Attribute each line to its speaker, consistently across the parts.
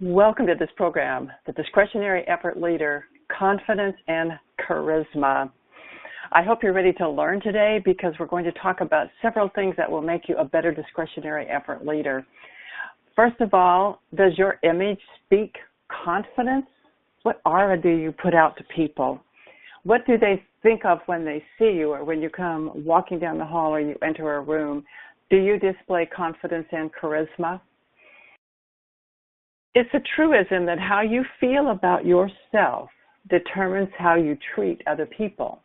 Speaker 1: Welcome to this program, the Discretionary Effort Leader, Confidence and Charisma. I hope you're ready to learn today because we're going to talk about several things that will make you a better discretionary effort leader. First of all, does your image speak confidence? What aura do you put out to people? What do they think of when they see you or when you come walking down the hall or you enter a room? Do you display confidence and charisma? It's a truism that how you feel about yourself determines how you treat other people,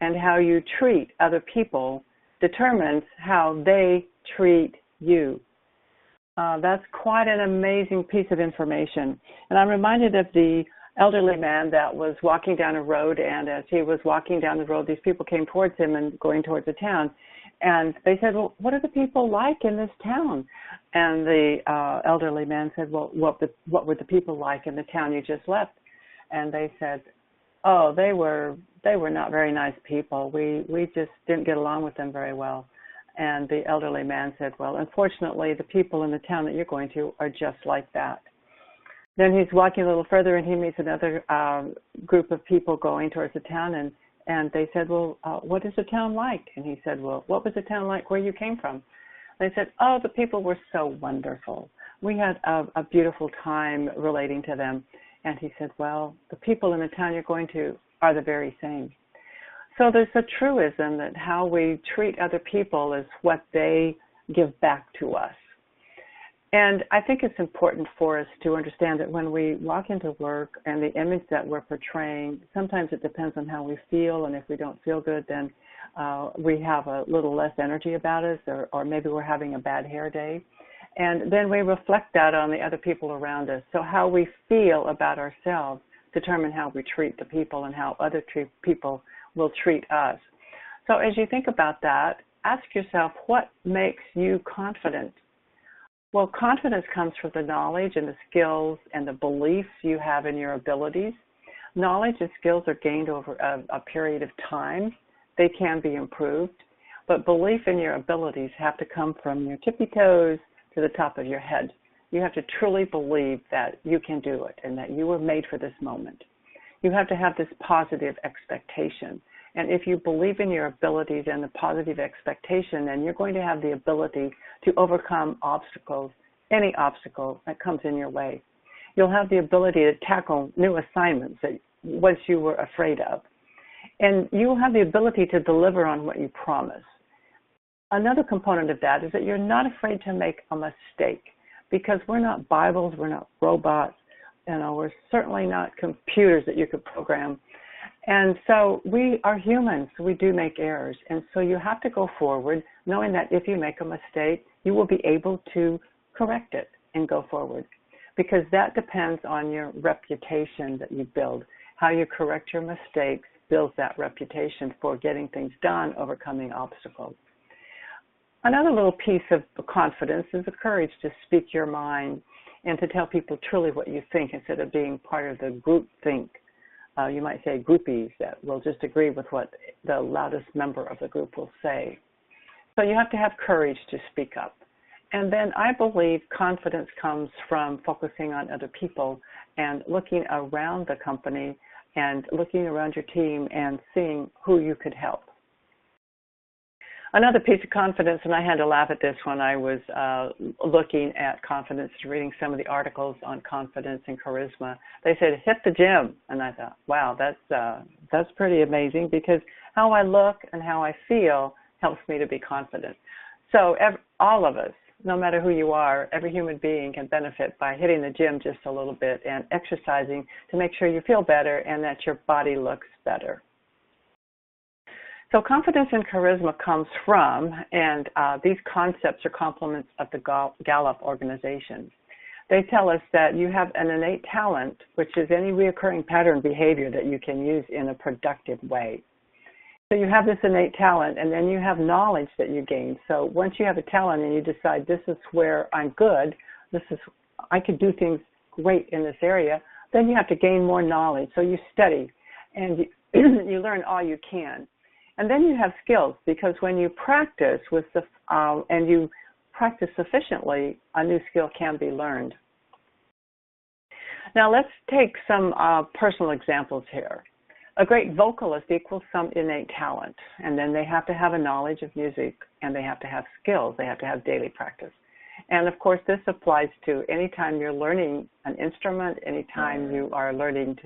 Speaker 1: and how you treat other people determines how they treat you. That's quite an amazing piece of information. And I'm reminded of the elderly man that was walking down a road, and as he was walking down the road, these people came towards him and going towards the town. And they said, well, what are the people like in this town? And the elderly man said, well, what were the people like in the town you just left? And they said, oh, they were not very nice people. We just didn't get along with them very well. And the elderly man said, well, unfortunately, the people in the town that you're going to are just like that. Then he's walking a little further, and he meets another group of people going towards the town, and they said, well, what is the town like? And he said, well, what was the town like where you came from? They said, oh, the people were so wonderful. We had a beautiful time relating to them. And he said, well, the people in the town you're going to are the very same. So there's a truism that how we treat other people is what they give back to us. And I think it's important for us to understand that when we walk into work and the image that we're portraying, sometimes it depends on how we feel, and if we don't feel good, then we have a little less energy about us, or maybe we're having a bad hair day. And then we reflect that on the other people around us. So how we feel about ourselves determine how we treat the people and how other people will treat us. So as you think about that, ask yourself, what makes you confident? Well, confidence comes from the knowledge and the skills and the beliefs you have in your abilities. Knowledge and skills are gained over a period of time. They can be improved, but belief in your abilities have to come from your tippy toes to the top of your head. You have to truly believe that you can do it and that you were made for this moment. You have to have this positive expectation. And if you believe in your abilities and the positive expectation, then you're going to have the ability to overcome obstacles, any obstacle that comes in your way. You'll have the ability to tackle new assignments that once you were afraid of. And you will have the ability to deliver on what you promise. Another component of that is that you're not afraid to make a mistake, because we're not Bibles, we're not robots, we're certainly not computers that you could program. And so we are humans, we do make errors. And so you have to go forward knowing that if you make a mistake, you will be able to correct it and go forward, because that depends on your reputation that you build. How you correct your mistakes builds that reputation for getting things done, overcoming obstacles. Another little piece of confidence is the courage to speak your mind and to tell people truly what you think instead of being part of the group think. You might say groupies that will just agree with what the loudest member of the group will say. So you have to have courage to speak up. And then I believe confidence comes from focusing on other people and looking around the company and looking around your team and seeing who you could help. Another piece of confidence, and I had to laugh at this when I was looking at confidence, reading some of the articles on confidence and charisma. They said, hit the gym. And I thought, wow, that's pretty amazing, because how I look and how I feel helps me to be confident. So all of us, no matter who you are, every human being can benefit by hitting the gym just a little bit and exercising to make sure you feel better and that your body looks better. So confidence and charisma comes from, and these concepts are complements of the Gallup organization. They tell us that you have an innate talent, which is any reoccurring pattern behavior that you can use in a productive way. So you have this innate talent, and then you have knowledge that you gain. So once you have a talent and you decide this is where I'm good, I could do things great in this area, then you have to gain more knowledge. So you study and you learn all you can. And then you have skills, because when you practice and you practice sufficiently, a new skill can be learned. Now let's take some personal examples here. A great vocalist equals some innate talent, and then they have to have a knowledge of music, and they have to have skills. They have to have daily practice. And of course, this applies to anytime you're learning an instrument, anytime you are learning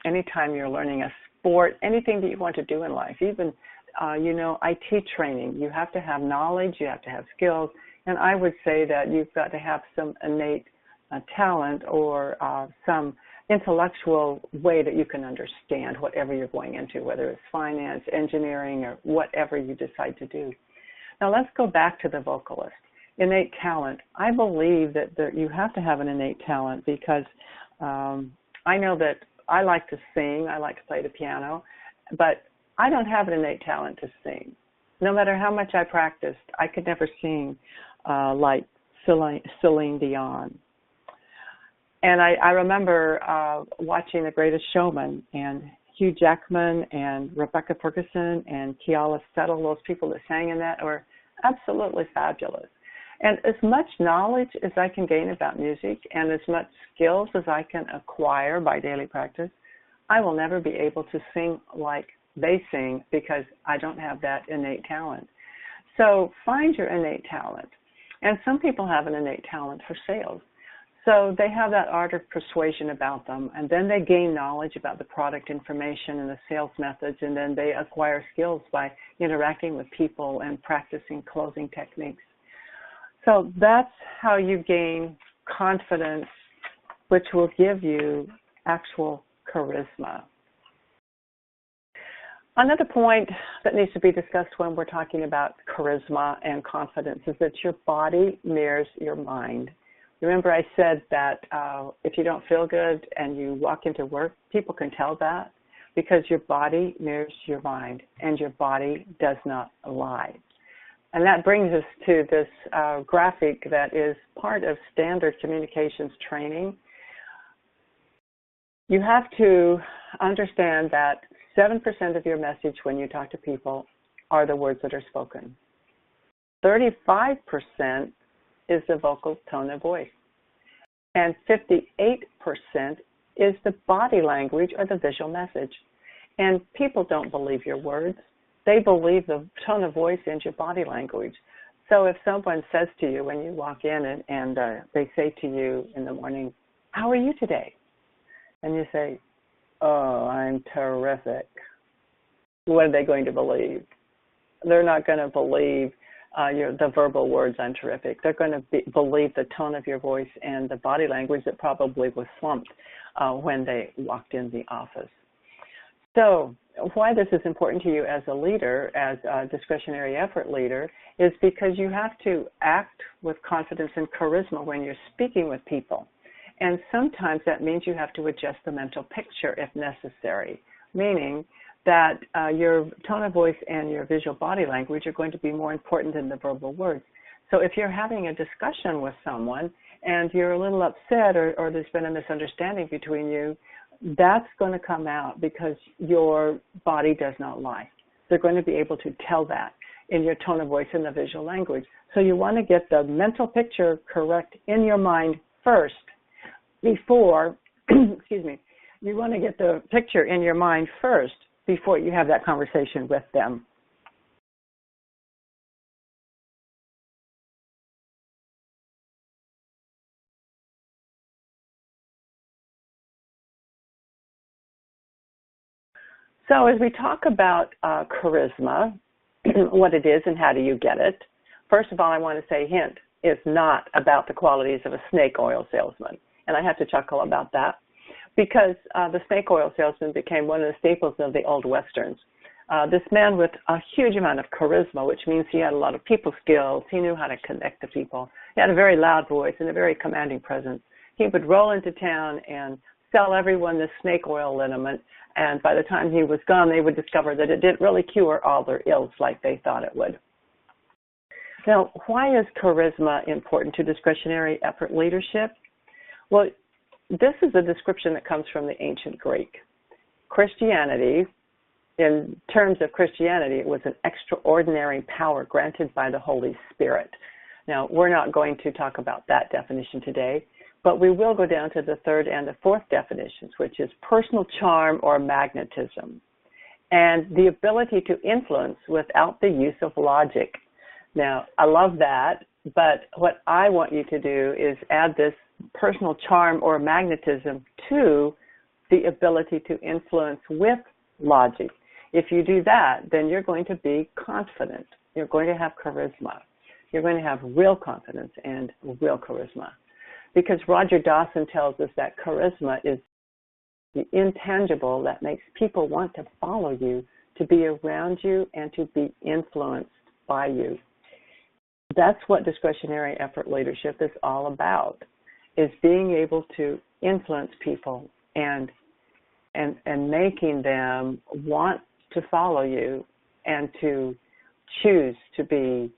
Speaker 1: anytime you're learning a sport, anything that you want to do in life. Even, IT training, you have to have knowledge, you have to have skills, and I would say that you've got to have some innate talent or some intellectual way that you can understand whatever you're going into, whether it's finance, engineering, or whatever you decide to do. Now let's go back to the vocalist. Innate talent. I believe that you have to have an innate talent because I know that I like to sing, I like to play the piano, but I don't have an innate talent to sing. No matter how much I practiced, I could never sing like Celine Dion. And I remember watching The Greatest Showman, and Hugh Jackman and Rebecca Ferguson and Keala Settle, those people that sang in that were absolutely fabulous. And as much knowledge as I can gain about music and as much skills as I can acquire by daily practice, I will never be able to sing like they sing because I don't have that innate talent. So find your innate talent. And some people have an innate talent for sales. So they have that art of persuasion about them, and then they gain knowledge about the product information and the sales methods, and then they acquire skills by interacting with people and practicing closing techniques. So that's how you gain confidence, which will give you actual charisma. Another point that needs to be discussed when we're talking about charisma and confidence is that your body mirrors your mind. Remember I said that if you don't feel good and you walk into work, people can tell that because your body mirrors your mind and your body does not lie. And that brings us to this graphic that is part of standard communications training. You have to understand that 7% of your message when you talk to people are the words that are spoken. 35% is the vocal tone of voice. And 58% is the body language or the visual message. And people don't believe your words. They believe the tone of voice and your body language. So if someone says to you when you walk in and they say to you in the morning, "How are you today?" And you say, "Oh, I'm terrific." What are they going to believe? They're not going to believe the verbal words, "I'm terrific." They're going to believe the tone of your voice and the body language that probably was slumped when they walked in the office. So why this is important to you as a leader, as a discretionary effort leader, is because you have to act with confidence and charisma when you're speaking with people. And sometimes that means you have to adjust the mental picture if necessary, meaning that your tone of voice and your visual body language are going to be more important than the verbal words. So if you're having a discussion with someone and you're a little upset or there's been a misunderstanding between you, that's going to come out because your body does not lie. They're going to be able to tell that in your tone of voice and the visual language. So you want to get the mental picture correct in your mind first before, excuse me, you want to get the picture in your mind first before you have that conversation with them. So as we talk about charisma, what it is and how do you get it, first of all, I want to say, hint, it's not about the qualities of a snake oil salesman. And I have to chuckle about that because the snake oil salesman became one of the staples of the old Westerns. This man with a huge amount of charisma, which means he had a lot of people skills. He knew how to connect to people. He had a very loud voice and a very commanding presence. He would roll into town and sell everyone this snake oil liniment, and by the time he was gone, they would discover that it didn't really cure all their ills like they thought it would. Now, why is charisma important to discretionary effort leadership? Well, this is a description that comes from the ancient Greek. Christianity, in terms of Christianity, it was an extraordinary power granted by the Holy Spirit. Now, we're not going to talk about that definition today, But we will go down to the third and the fourth definitions, which is personal charm or magnetism, and the ability to influence without the use of logic. Now, I love that, but what I want you to do is add this personal charm or magnetism to the ability to influence with logic. If you do that, then you're going to be confident. You're going to have charisma. You're going to have real confidence and real charisma. Because Roger Dawson tells us that charisma is the intangible that makes people want to follow you, to be around you, and to be influenced by you. That's what discretionary effort leadership is all about, is being able to influence people and making them want to follow you and to choose to be,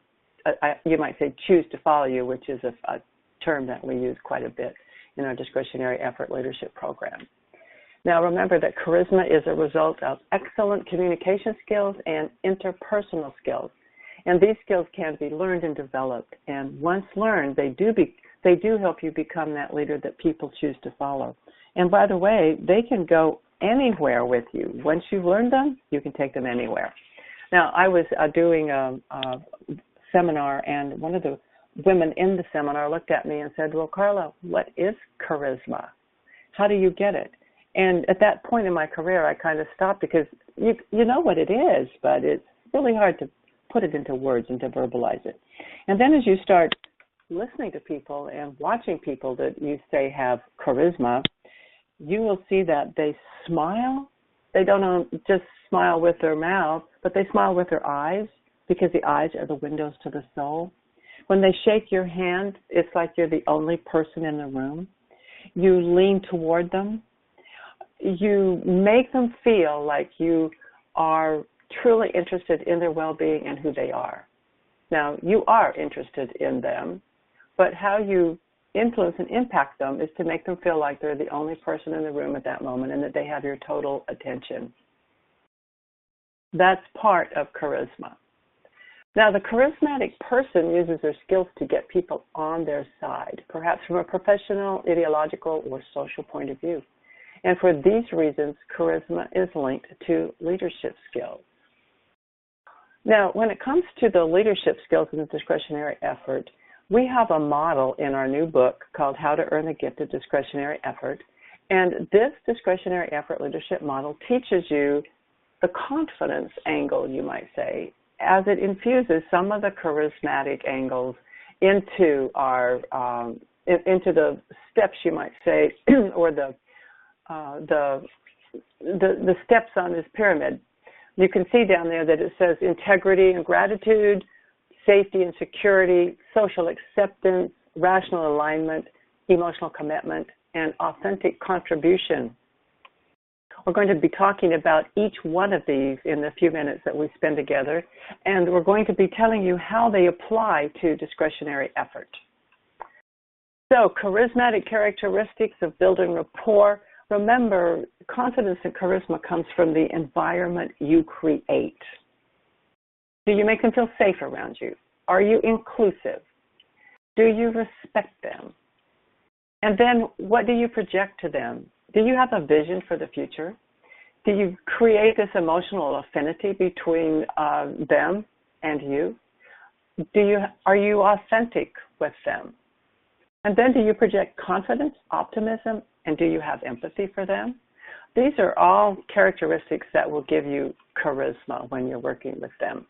Speaker 1: you might say choose to follow you, which is a term that we use quite a bit in our discretionary effort leadership program. Now remember that charisma is a result of excellent communication skills and interpersonal skills. And these skills can be learned and developed. And once learned, they do help you become that leader that people choose to follow. And by the way, they can go anywhere with you. Once you've learned them, you can take them anywhere. Now, I was doing a seminar, and one of the women in the seminar looked at me and said, well, Karla, what is charisma? How do you get it? And at that point in my career, I kind of stopped because you know what it is, but it's really hard to put it into words and to verbalize it. And then as you start listening to people and watching people that you say have charisma, you will see that they smile. They don't just smile with their mouth, but they smile with their eyes, because the eyes are the windows to the soul. When they shake your hand, it's like you're the only person in the room. You lean toward them. You make them feel like you are truly interested in their well-being and who they are. Now, you are interested in them, but how you influence and impact them is to make them feel like they're the only person in the room at that moment and that they have your total attention. That's part of charisma. Now, the charismatic person uses their skills to get people on their side, perhaps from a professional, ideological, or social point of view. And for these reasons, charisma is linked to leadership skills. Now, when it comes to the leadership skills in the discretionary effort, we have a model in our new book called How to Earn the Gift of Discretionary Effort. And this discretionary effort leadership model teaches you the confidence angle, you might say, as it infuses some of the charismatic angles into our into the steps, you might say, or the steps on this pyramid. You can see down there that it says integrity and gratitude, safety and security, social acceptance, rational alignment, emotional commitment, and authentic contribution. We're going to be talking about each one of these in the few minutes that we spend together, and we're going to be telling you how they apply to discretionary effort. So, charismatic characteristics of building rapport. Remember, confidence and charisma comes from the environment you create. Do you make them feel safe around you? Are you inclusive? Do you respect them? And then what do you project to them? Do you have a vision for the future? Do you create this emotional affinity between them and you? Are you authentic with them? And then do you project confidence, optimism, and do you have empathy for them? These are all characteristics that will give you charisma when you're working with them.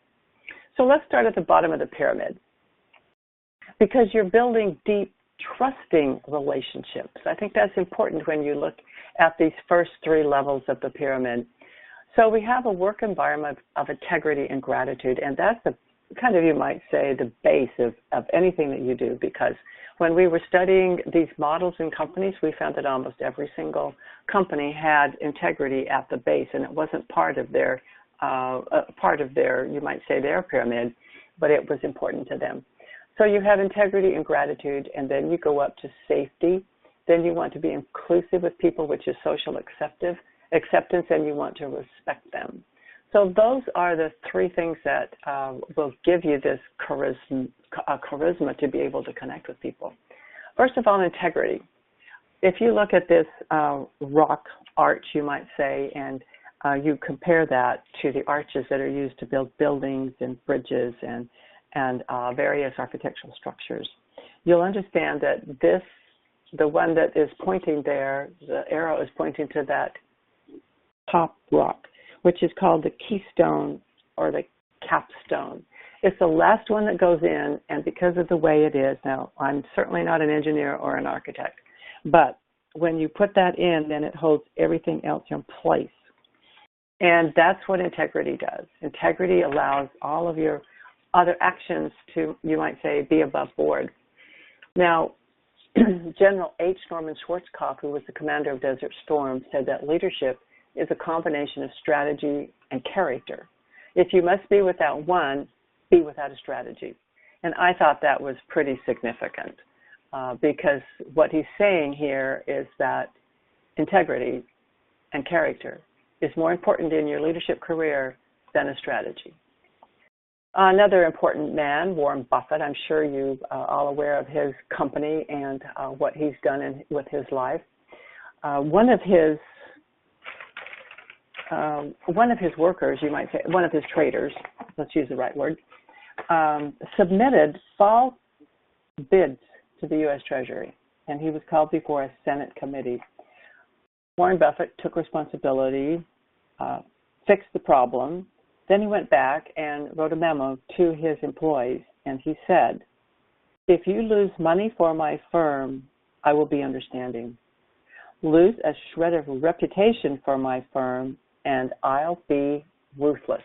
Speaker 1: So let's start at the bottom of the pyramid, because you're building deep, trusting relationships. I think that's important when you look at these first three levels of the pyramid. So we have a work environment of integrity and gratitude, and that's the kind of, you might say, the base of anything that you do, because when we were studying these models in companies, we found that almost every single company had integrity at the base, and it wasn't part of their, you might say, their pyramid, but it was important to them. So you have integrity and gratitude, and then you go up to safety. Then you want to be inclusive with people, which is social acceptance, and you want to respect them. So those are the three things that will give you this charisma to be able to connect with people. First of all, integrity. if you look at this rock arch, you might say, and you compare that to the arches that are used to build buildings and bridges and various architectural structures, you'll understand that the one that is pointing there, the arrow is pointing to that top rock, which is called the keystone or the capstone. It's the last one that goes in, and because of the way it is, now I'm certainly not an engineer or an architect, but when you put that in, then it holds everything else in place. And that's what integrity does. Integrity allows all of your other actions to, you might say, be above board. Now, General H. Norman Schwarzkopf, who was the commander of Desert Storm, said that leadership is a combination of strategy and character. If you must be without one, be without a strategy. And I thought that was pretty significant because what he's saying here is that integrity and character is more important in your leadership career than a strategy. Another important man, Warren Buffett, I'm sure you are all aware of his company and what he's done with his life. One of his workers, you might say, one of his traders, let's use the right word, submitted false bids to the U.S. Treasury, and he was called before a Senate committee. Warren Buffett took responsibility, fixed the problem. Then he went back and wrote a memo to his employees, and he said, "If you lose money for my firm, I will be understanding. Lose a shred of reputation for my firm, and I'll be ruthless."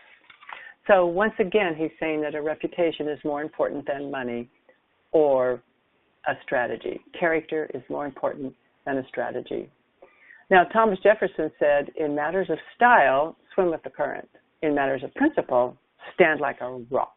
Speaker 1: So once again, he's saying that a reputation is more important than money or a strategy. Character is more important than a strategy. Now, Thomas Jefferson said, in matters of style, swim with the current. In matters of principle, stand like a rock.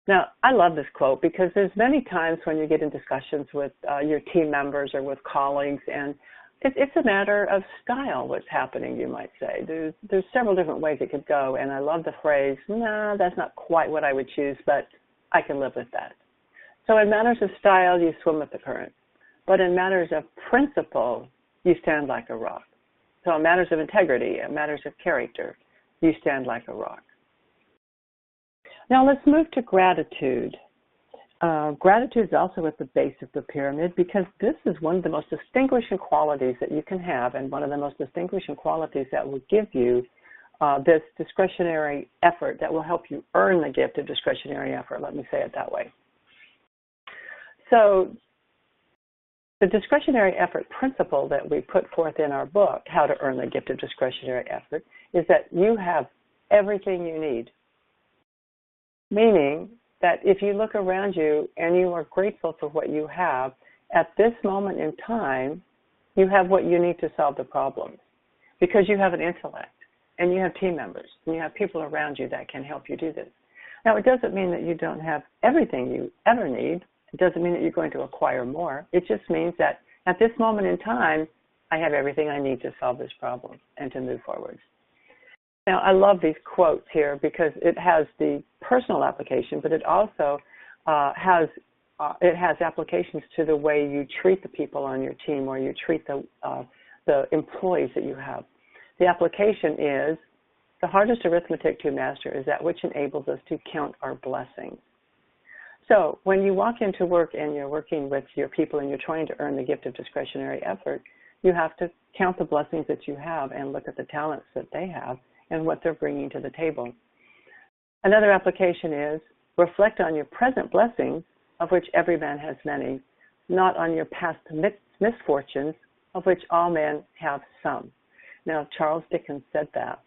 Speaker 1: Now, I love this quote because there's many times when you get in discussions with your team members or with colleagues, and it's a matter of style what's happening, you might say. There's several different ways it could go, and I love the phrase, "No, that's not quite what I would choose, but I can live with that." So in matters of style, you swim with the current. But in matters of principle, you stand like a rock. So in matters of integrity, in matters of character, you stand like a rock. Now let's move to gratitude. Gratitude is also at the base of the pyramid because this is one of the most distinguishing qualities that you can have and one of the most distinguishing qualities that will give you this discretionary effort that will help you earn the gift of discretionary effort. Let me say it that way. So the discretionary effort principle that we put forth in our book, How to Earn the Gift of Discretionary Effort, is that you have everything you need. Meaning that if you look around you and you are grateful for what you have, at this moment in time, you have what you need to solve the problem because you have an intellect and you have team members and you have people around you that can help you do this. Now, it doesn't mean that you don't have everything you ever need. It doesn't mean that you're going to acquire more. It just means that at this moment in time, I have everything I need to solve this problem and to move forward. Now, I love these quotes here because it has the personal application, but it also has applications to the way you treat the people on your team or you treat the employees that you have. The application is, the hardest arithmetic to master is that which enables us to count our blessings. So when you walk into work and you're working with your people and you're trying to earn the gift of discretionary effort, you have to count the blessings that you have and look at the talents that they have and what they're bringing to the table. Another application is reflect on your present blessings, of which every man has many, not on your past misfortunes, of which all men have some. Now, Charles Dickens said that.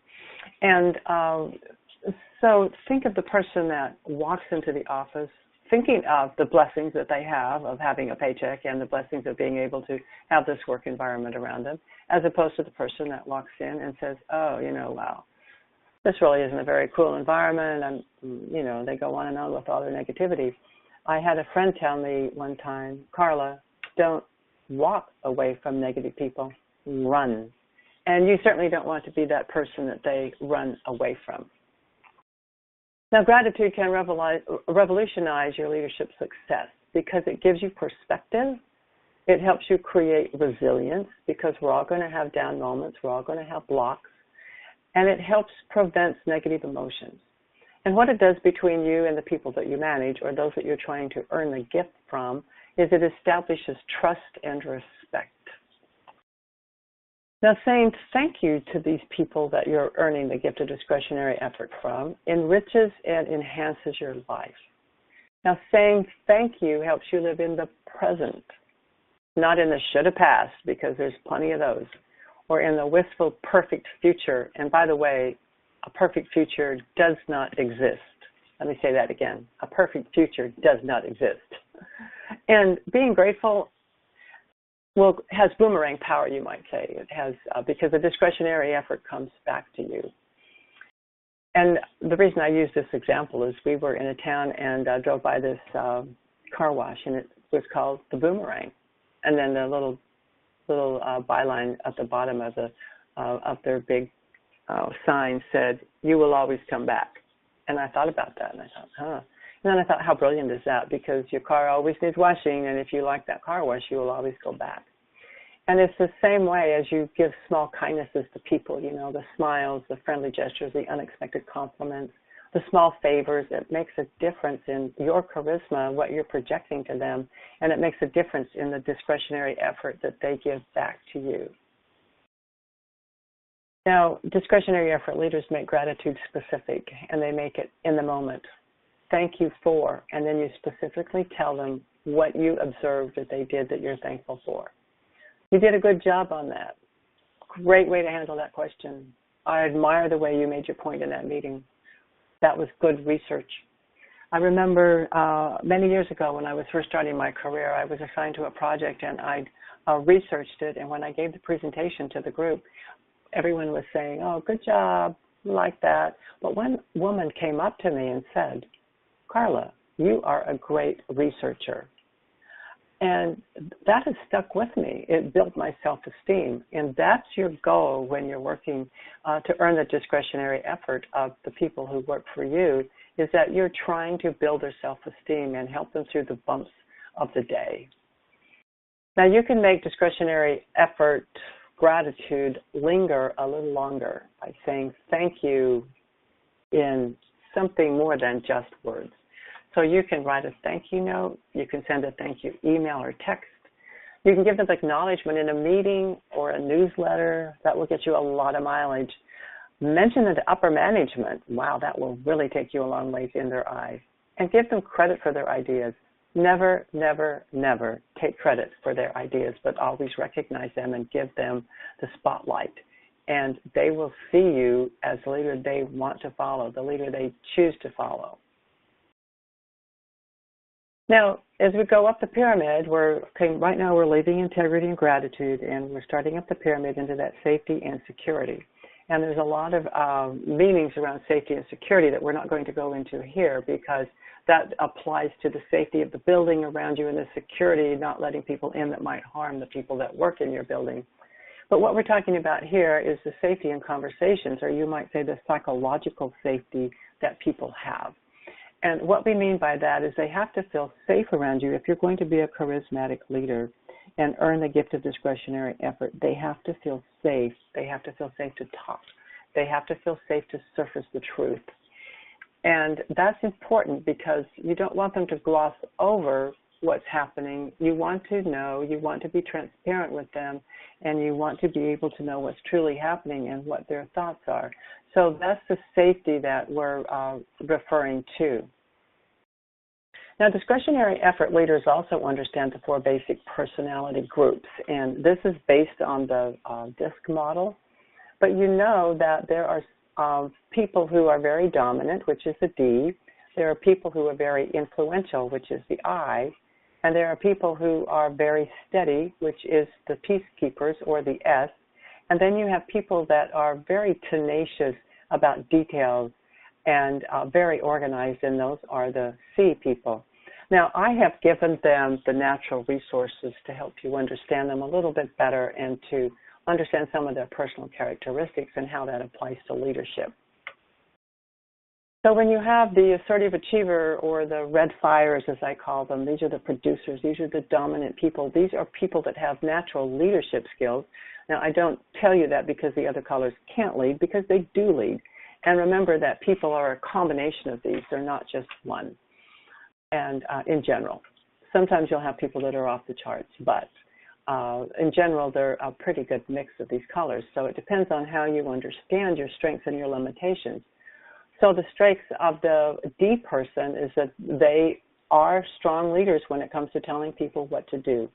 Speaker 1: And so think of the person that walks into the office thinking of the blessings that they have of having a paycheck and the blessings of being able to have this work environment around them, as opposed to the person that walks in and says, "Oh, wow, this really isn't a very cool environment," and, they go on and on with all their negativity. I had a friend tell me one time, "Karla, don't walk away from negative people, run." And you certainly don't want to be that person that they run away from. Now, gratitude can revolutionize your leadership success because it gives you perspective. It helps you create resilience because we're all going to have down moments. We're all going to have blocks. And it helps prevent negative emotions. And what it does between you and the people that you manage or those that you're trying to earn the gift from is it establishes trust and respect. Now, saying thank you to these people that you're earning the gift of discretionary effort from enriches and enhances your life. Now, saying thank you helps you live in the present, not in the shoulda passed, because there's plenty of those, or in the wistful perfect future. And by the way, a perfect future does not exist. Let me say that again. A perfect future does not exist. And being grateful has boomerang power, you might say. It has, because the discretionary effort comes back to you. And the reason I use this example is we were in a town and drove by this car wash, and it was called the Boomerang. And then the little byline at the bottom of their big sign said, "You will always come back." And I thought about that, and I thought, huh. And then I thought, how brilliant is that? Because your car always needs washing, and if you like that car wash, you will always go back. And it's the same way as you give small kindnesses to people, you know, the smiles, the friendly gestures, the unexpected compliments, the small favors. It makes a difference in your charisma, what you're projecting to them, and it makes a difference in the discretionary effort that they give back to you. Now, discretionary effort leaders make gratitude specific, and they make it in the moment. Thank you for, and then you specifically tell them what you observed that they did that you're thankful for. You did a good job on that. Great way to handle that question. I admire the way you made your point in that meeting. That was good research. I remember many years ago when I was first starting my career, I was assigned to a project and I researched it, and when I gave the presentation to the group, everyone was saying, "Oh, good job, like that." But one woman came up to me and said, "Karla, you are a great researcher." And that has stuck with me. It built my self-esteem. And that's your goal when you're working to earn the discretionary effort of the people who work for you, is that you're trying to build their self-esteem and help them through the bumps of the day. Now, you can make discretionary effort gratitude linger a little longer by saying thank you in something more than just words. So you can write a thank you note, you can send a thank you email or text, you can give them acknowledgement in a meeting or a newsletter. That will get you a lot of mileage. Mention it to upper management. Wow, that will really take you a long ways in their eyes. And give them credit for their ideas. Never, never, never take credit for their ideas, but always recognize them and give them the spotlight. And they will see you as the leader they want to follow, the leader they choose to follow. Now, as we go up the pyramid, right now we're leaving integrity and gratitude, and we're starting up the pyramid into that safety and security. And there's a lot of meanings around safety and security that we're not going to go into here, because that applies to the safety of the building around you and the security, not letting people in that might harm the people that work in your building. But what we're talking about here is the safety in conversations, or you might say the psychological safety that people have. And what we mean by that is they have to feel safe around you. If you're going to be a charismatic leader and earn the gift of discretionary effort, they have to feel safe. They have to feel safe to talk. They have to feel safe to surface the truth. And that's important because you don't want them to gloss over what's happening. You want to know, you want to be transparent with them, and you want to be able to know what's truly happening and what their thoughts are. So that's the safety that we're referring to. Now, discretionary effort leaders also understand the 4 basic personality groups, and this is based on the DISC model. But you know that there are people who are very dominant, which is the D. There are people who are very influential, which is the I. And there are people who are very steady, which is the peacekeepers, or the S. And then you have people that are very tenacious about details and very organized, and those are the C people. Now, I have given them the natural resources to help you understand them a little bit better and to understand some of their personal characteristics and how that applies to leadership. So when you have the assertive achiever, or the red fires as I call them, these are the producers, these are the dominant people. These are people that have natural leadership skills. Now, I don't tell you that because the other colors can't lead, because they do lead. And remember that people are a combination of these. They're not just one. And in general, sometimes you'll have people that are off the charts, but in general, they're a pretty good mix of these colors. So it depends on how you understand your strengths and your limitations. So the strengths of the D person is that they are strong leaders when it comes to telling people what to do.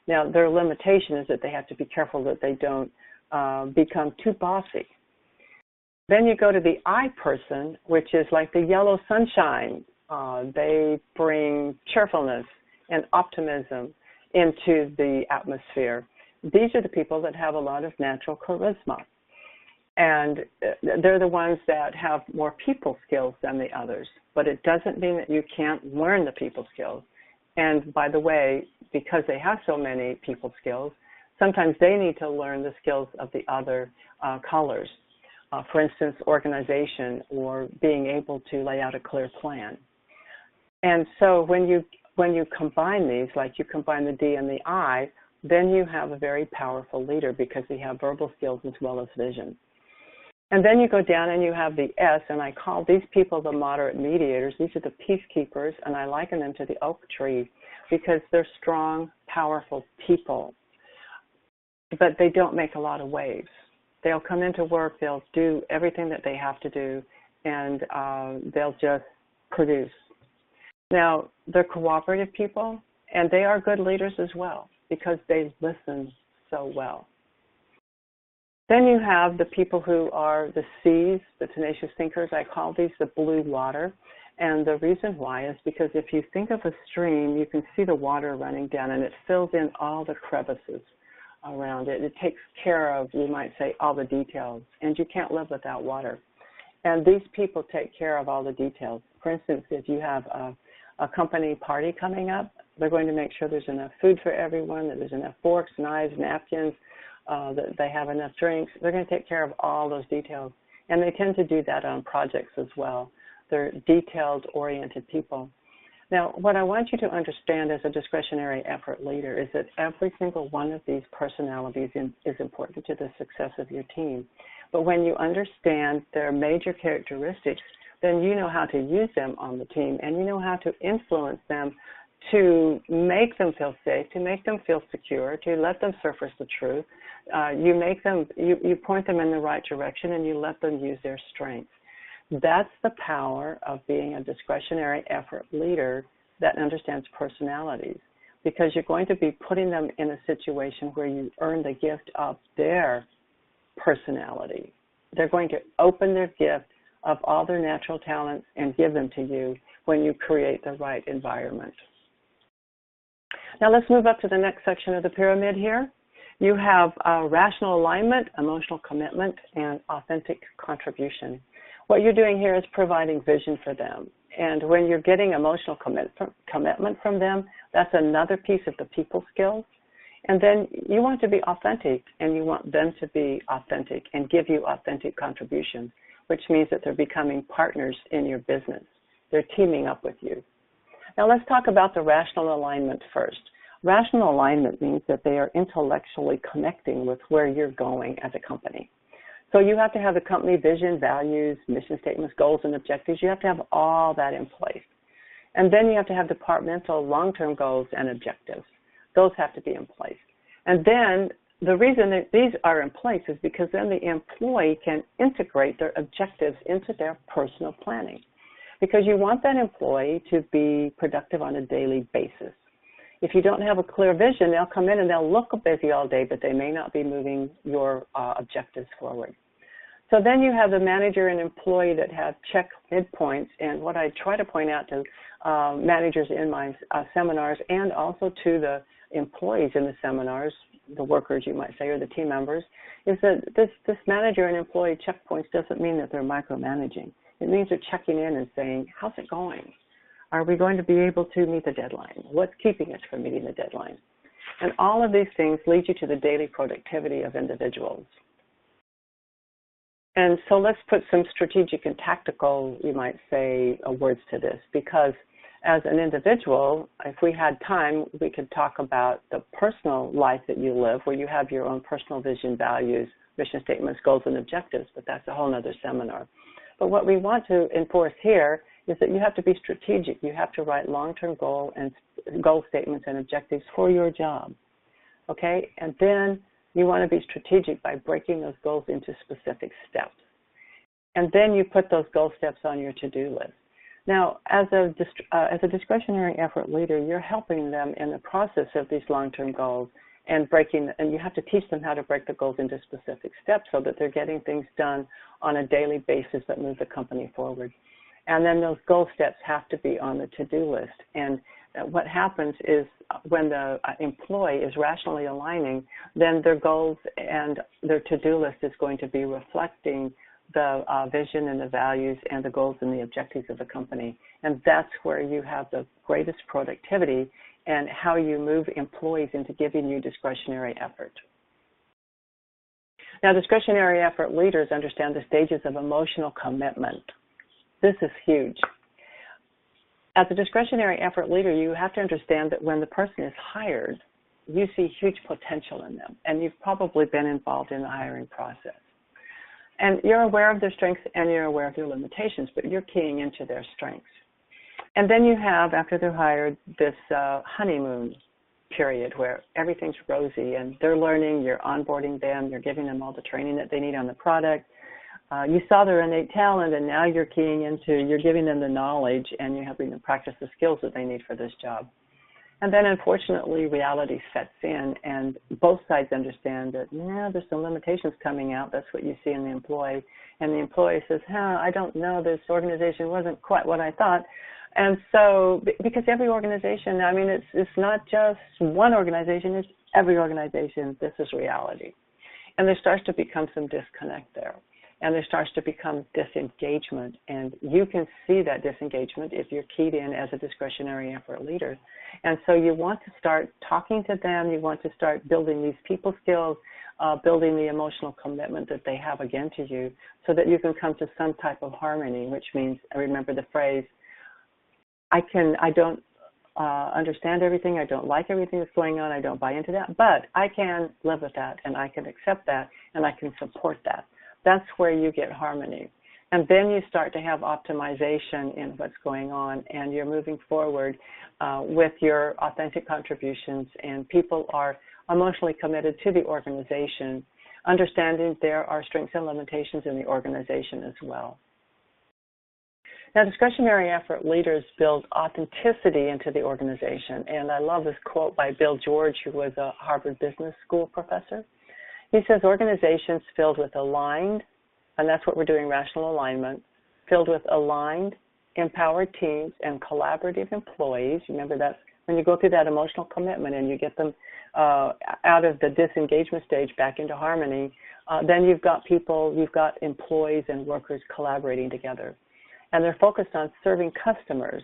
Speaker 1: Now, their limitation is that they have to be careful that they don't become too bossy. Then you go to the I person, which is like the yellow sunshine. They bring cheerfulness and optimism into the atmosphere. These are the people that have a lot of natural charisma. And they're the ones that have more people skills than the others. But it doesn't mean that you can't learn the people skills. And by the way, because they have so many people skills, sometimes they need to learn the skills of the other colors. For instance, organization, or being able to lay out a clear plan. And so when you combine these, like you combine the D and the I, then you have a very powerful leader, because they have verbal skills as well as vision. And then you go down and you have the S, and I call these people the moderate mediators. These are the peacekeepers, and I liken them to the oak tree because they're strong, powerful people. But they don't make a lot of waves. They'll come into work, they'll do everything that they have to do, and they'll just produce. Now, they're cooperative people, and they are good leaders as well because they listen so well. Then you have the people who are the C's, the tenacious thinkers. I call these the blue water. And the reason why is because if you think of a stream, you can see the water running down, and it fills in all the crevices around it. It takes care of, you might say, all the details. And you can't live without water. And these people take care of all the details. For instance, if you have a company party coming up, they're going to make sure there's enough food for everyone, that there's enough forks, knives, napkins, that they have enough drinks. They're going to take care of all those details. And they tend to do that on projects as well. They're detailed-oriented people. Now, what I want you to understand as a discretionary effort leader is that every single one of these personalities is important to the success of your team. But when you understand their major characteristics, then you know how to use them on the team, and you know how to influence them to make them feel safe, to make them feel secure, to let them surface the truth. You point them in the right direction, and you let them use their strengths. That's the power of being a discretionary effort leader that understands personalities, because you're going to be putting them in a situation where you earn the gift of their personality. They're going to open their gift of all their natural talents and give them to you when you create the right environment. Now let's move up to the next section of the pyramid here. You have rational alignment, emotional commitment, and authentic contribution. What you're doing here is providing vision for them. And when you're getting emotional commitment from them, that's another piece of the people skills. And then you want to be authentic, and you want them to be authentic and give you authentic contributions, which means that they're becoming partners in your business. They're teaming up with you. Now let's talk about the rational alignment first. Rational alignment means that they are intellectually connecting with where you're going as a company. So you have to have the company vision, values, mission statements, goals, and objectives. You have to have all that in place. And then you have to have departmental long-term goals and objectives. Those have to be in place. And then the reason that these are in place is because then the employee can integrate their objectives into their personal planning. Because you want that employee to be productive on a daily basis. If you don't have a clear vision, they'll come in and they'll look busy all day, but they may not be moving your objectives forward. So then you have the manager and employee that have check midpoints, and what I try to point out to managers in my seminars and also to the employees in the seminars, the workers you might say, or the team members, is that this manager and employee checkpoints doesn't mean that they're micromanaging. It means they're checking in and saying, how's it going? Are we going to be able to meet the deadline? What's keeping us from meeting the deadline? And all of these things lead you to the daily productivity of individuals. And so let's put some strategic and tactical, you might say, words to this, because as an individual, if we had time, we could talk about the personal life that you live, where you have your own personal vision, values, mission statements, goals, and objectives, but that's a whole other seminar. But what we want to enforce here is that you have to be strategic. You have to write long-term goal statements and objectives for your job, okay? And then you want to be strategic by breaking those goals into specific steps. And then you put those goal steps on your to-do list. Now, as a discretionary effort leader, you're helping them in the process of these long-term goals and you have to teach them how to break the goals into specific steps so that they're getting things done on a daily basis that move the company forward. And then those goal steps have to be on the to-do list. And what happens is when the employee is rationally aligning, then their goals and their to-do list is going to be reflecting the vision and the values and the goals and the objectives of the company. And that's where you have the greatest productivity and how you move employees into giving you discretionary effort. Now, discretionary effort leaders understand the stages of emotional commitment. This is huge. As a discretionary effort leader, you have to understand that when the person is hired, you see huge potential in them, and you've probably been involved in the hiring process. And you're aware of their strengths and you're aware of their limitations, but you're keying into their strengths. And then you have, after they're hired, this honeymoon period where everything's rosy and they're learning, you're onboarding them, you're giving them all the training that they need on the product. You saw their innate talent, and now you're you're giving them the knowledge and you're helping them practice the skills that they need for this job. And then, unfortunately, reality sets in, and both sides understand that, there's some limitations coming out. That's what you see in the employee. And the employee says, I don't know, this organization wasn't quite what I thought. And so, because every organization, it's not just one organization, it's every organization. This is reality. And there starts to become some disconnect there. And there starts to become disengagement. And you can see that disengagement if you're keyed in as a discretionary effort leader. And so you want to start talking to them. You want to start building these people skills, building the emotional commitment that they have again to you so that you can come to some type of harmony, which means, I remember the phrase, I don't understand everything. I don't like everything that's going on. I don't buy into that. But I can live with that, and I can accept that, and I can support that. That's where you get harmony. And then you start to have optimization in what's going on, and you're moving forward with your authentic contributions, and people are emotionally committed to the organization, understanding there are strengths and limitations in the organization as well. Now, discretionary effort leaders build authenticity into the organization, and I love this quote by Bill George, who was a Harvard Business School professor. He says, organizations filled with aligned, and that's what we're doing, rational alignment, filled with aligned, empowered teams and collaborative employees. Remember, that's when you go through that emotional commitment and you get them out of the disengagement stage back into harmony, then you've got employees and workers collaborating together. And they're focused on serving customers.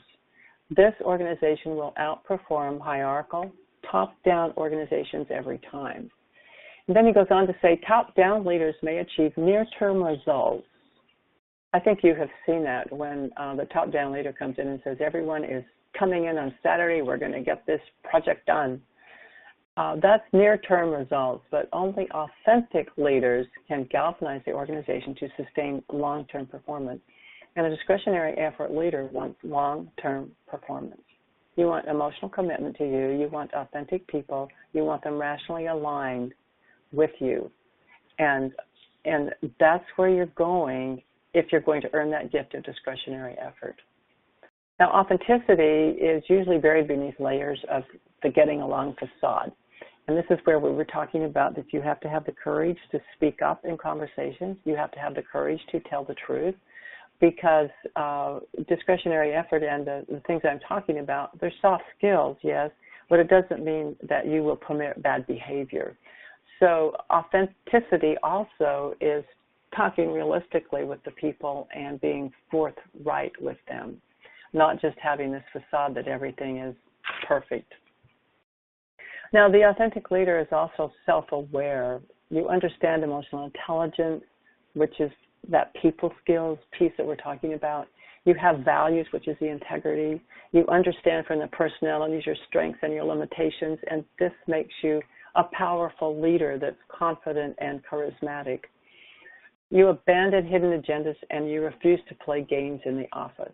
Speaker 1: This organization will outperform hierarchical, top-down organizations every time. And then he goes on to say, top-down leaders may achieve near-term results. I think you have seen that when the top-down leader comes in and says, everyone is coming in on Saturday, we're going to get this project done. That's near-term results, but only authentic leaders can galvanize the organization to sustain long-term performance. And a discretionary effort leader wants long-term performance. You want emotional commitment to you. You want authentic people. You want them rationally aligned with you. And that's where you're going if you're going to earn that gift of discretionary effort. Now, authenticity is usually buried beneath layers of the getting along facade. And this is where we were talking about that you have to have the courage to speak up in conversations. You have to have the courage to tell the truth, because discretionary effort and the things I'm talking about, they're soft skills, yes, but it doesn't mean that you will permit bad behavior. So authenticity also is talking realistically with the people and being forthright with them, not just having this facade that everything is perfect. Now, the authentic leader is also self-aware. You understand emotional intelligence, which is that people skills piece that we're talking about. You have values, which is the integrity. You understand from the personalities your strengths and your limitations, and this makes you a powerful leader that's confident and charismatic. You abandon hidden agendas and you refuse to play games in the office.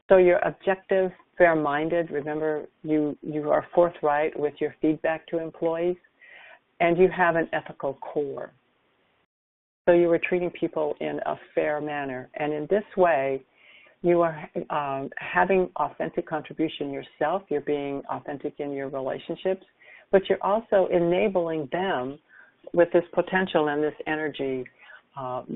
Speaker 1: So you're objective, fair-minded. Remember, you are forthright with your feedback to employees, and you have an ethical core. So you are treating people in a fair manner. And in this way, you are having authentic contribution yourself. You're being authentic in your relationships, but you're also enabling them with this potential and this energy.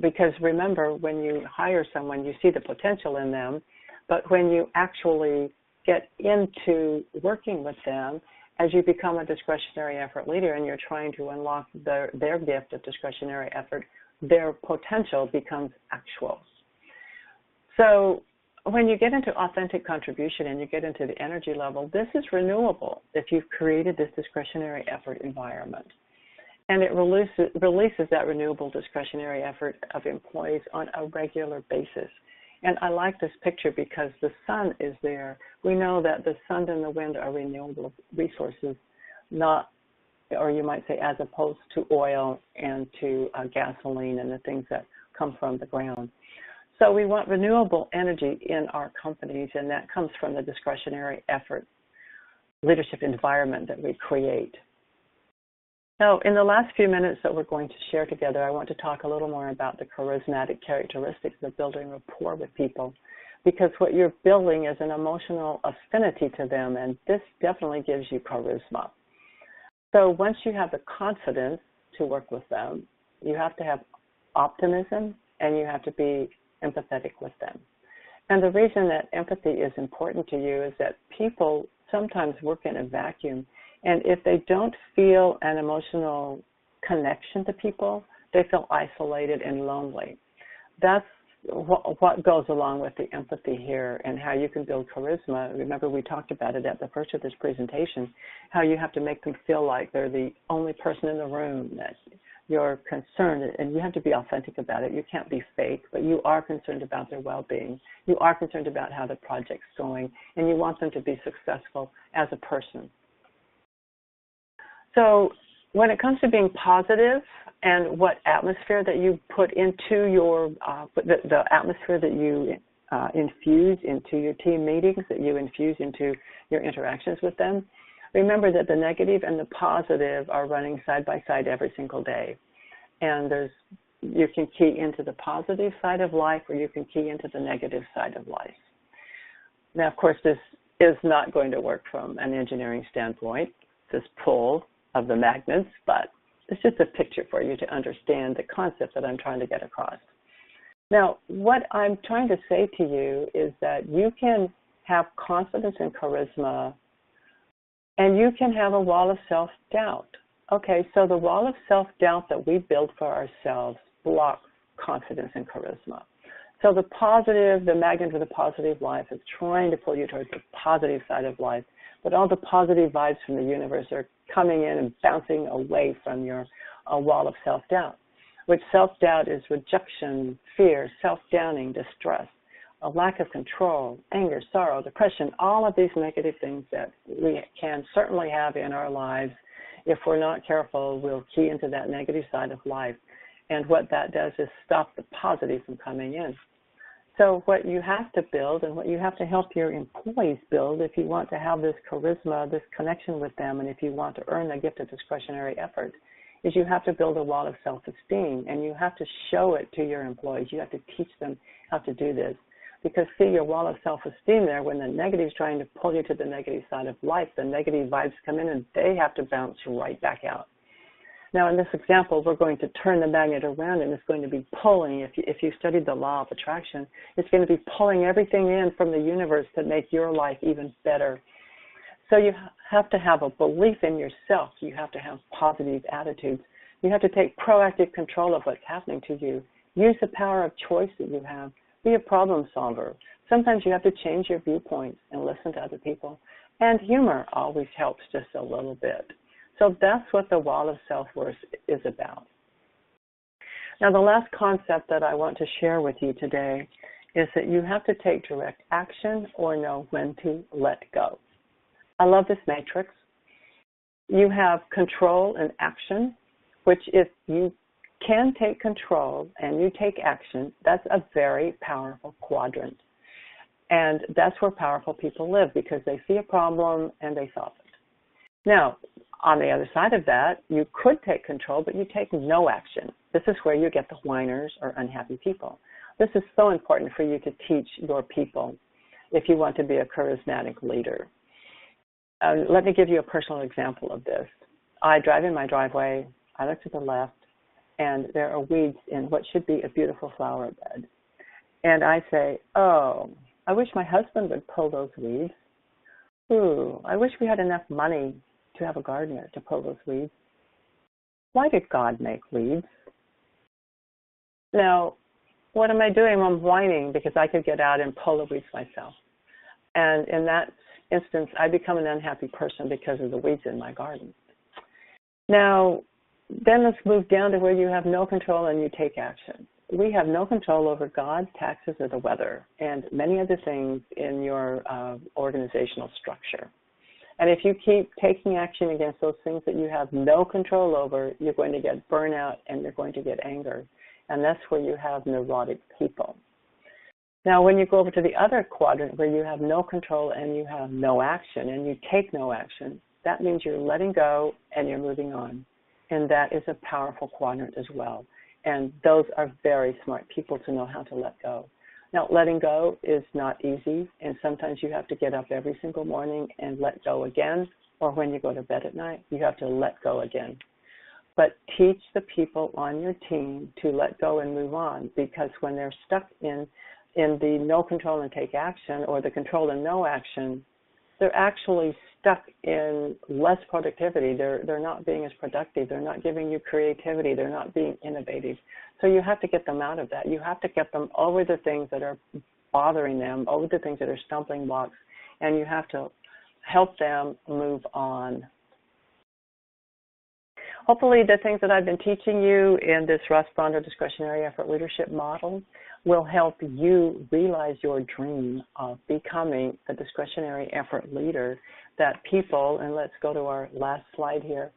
Speaker 1: Because remember, when you hire someone, you see the potential in them, but when you actually get into working with them, as you become a discretionary effort leader and you're trying to unlock their gift of discretionary effort, their potential becomes actual. So when you get into authentic contribution and you get into the energy level, this is renewable if you've created this discretionary effort environment. And it releases that renewable discretionary effort of employees on a regular basis. And I like this picture because the sun is there. We know that the sun and the wind are renewable resources, not, or you might say, as opposed to oil and to gasoline and the things that come from the ground. So we want renewable energy in our companies, and that comes from the discretionary effort leadership environment that we create. Now, in the last few minutes that we're going to share together, I want to talk a little more about the charismatic characteristics of building rapport with people, because what you're building is an emotional affinity to them, and this definitely gives you charisma. So once you have the confidence to work with them, you have to have optimism, and you have to be empathetic with them. And the reason that empathy is important to you is that people sometimes work in a vacuum. And if they don't feel an emotional connection to people, they feel isolated and lonely. That's what goes along with the empathy here and how you can build charisma. Remember, we talked about it at the first of this presentation, how you have to make them feel like they're the only person in the room, that you're concerned, and you have to be authentic about it. You can't be fake, but you are concerned about their well-being. You are concerned about how the project's going, and you want them to be successful as a person. So when it comes to being positive and what atmosphere that you put into your, the atmosphere that you infuse into your team meetings, that you infuse into your interactions with them, remember that the negative and the positive are running side by side every single day. And you can key into the positive side of life, or you can key into the negative side of life. Now, of course, this is not going to work from an engineering standpoint, this pull of the magnets, but it's just a picture for you to understand the concept that I'm trying to get across. Now, what I'm trying to say to you is that you can have confidence and charisma, and you can have a wall of self-doubt. Okay, so the wall of self-doubt that we build for ourselves blocks confidence and charisma. So the positive, the magnet of the positive life is trying to pull you towards the positive side of life, but all the positive vibes from the universe are coming in and bouncing away from your wall of self-doubt, which self-doubt is rejection, fear, self-downing, distress, a lack of control, anger, sorrow, depression, all of these negative things that we can certainly have in our lives. If we're not careful, we'll key into that negative side of life. And what that does is stop the positive from coming in. So what you have to build and what you have to help your employees build if you want to have this charisma, this connection with them, and if you want to earn the gift of discretionary effort, is you have to build a wall of self-esteem, and you have to show it to your employees. You have to teach them how to do this. Because, see, your wall of self-esteem there, when the negative is trying to pull you to the negative side of life, the negative vibes come in and they have to bounce right back out. Now, in this example, we're going to turn the magnet around, and it's going to be pulling. If you studied the law of attraction, it's going to be pulling everything in from the universe to make your life even better. So you have to have a belief in yourself. You have to have positive attitudes. You have to take proactive control of what's happening to you. Use the power of choice that you have. Be a problem solver. Sometimes you have to change your viewpoints and listen to other people. And humor always helps just a little bit. So that's what the wall of self-worth is about. Now, the last concept that I want to share with you today is that you have to take direct action or know when to let go. I love this matrix. You have control and action, which if you can take control and you take action, that's a very powerful quadrant. And that's where powerful people live, because they see a problem and they solve it. Now, on the other side of that, you could take control, but you take no action. This is where you get the whiners or unhappy people. This is so important for you to teach your people if you want to be a charismatic leader. Let me give you a personal example of this. I drive in my driveway, I look to the left, and there are weeds in what should be a beautiful flower bed. And I say, oh, I wish my husband would pull those weeds. Ooh, I wish we had enough money to have a gardener to pull those weeds. Why did God make weeds? Now, what am I doing? I'm whining because I could get out and pull the weeds myself. And in that instance, I become an unhappy person because of the weeds in my garden. Now, then let's move down to where you have no control and you take action. We have no control over God, taxes, or the weather, and many other things in your organizational structure. And if you keep taking action against those things that you have no control over, you're going to get burnout and you're going to get anger. And that's where you have neurotic people. Now, when you go over to the other quadrant where you have no control and you have no action and you take no action, that means you're letting go and you're moving on. And that is a powerful quadrant as well. And those are very smart people to know how to let go. Now, letting go is not easy, and sometimes you have to get up every single morning and let go again, or when you go to bed at night, you have to let go again. But teach the people on your team to let go and move on, because when they're stuck in the no control and take action, or the control and no action, they're actually stuck in less productivity. They're not being as productive. They're not giving you creativity. They're not being innovative. So you have to get them out of that. You have to get them over the things that are bothering them, over the things that are stumbling blocks, and you have to help them move on. Hopefully the things that I've been teaching you in this RossBrandau Discretionary Effort Leadership model will help you realize your dream of becoming the discretionary effort leader that people, and let's go to our last slide here,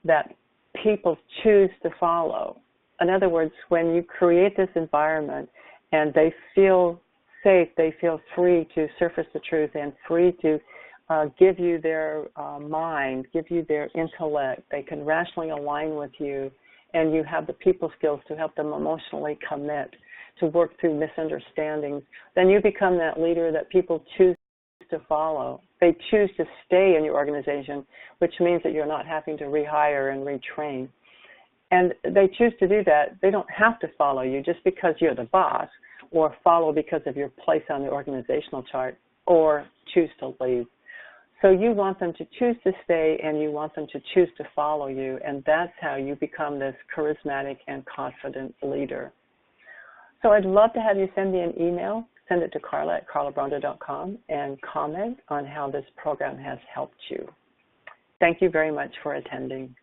Speaker 1: that people choose to follow. In other words, when you create this environment and they feel safe, they feel free to surface the truth and free to give you their mind, give you their intellect, they can rationally align with you, and you have the people skills to help them emotionally commit, to work through misunderstandings, then you become that leader that people choose to follow. They choose to stay in your organization, which means that you're not having to rehire and retrain. And they choose to do that. They don't have to follow you just because you're the boss, or follow because of your place on the organizational chart, or choose to leave. So you want them to choose to stay, and you want them to choose to follow you, and that's how you become this charismatic and confident leader. So I'd love to have you send me an email. Send it to Karla at karlabrandau.com and comment on how this program has helped you. Thank you very much for attending.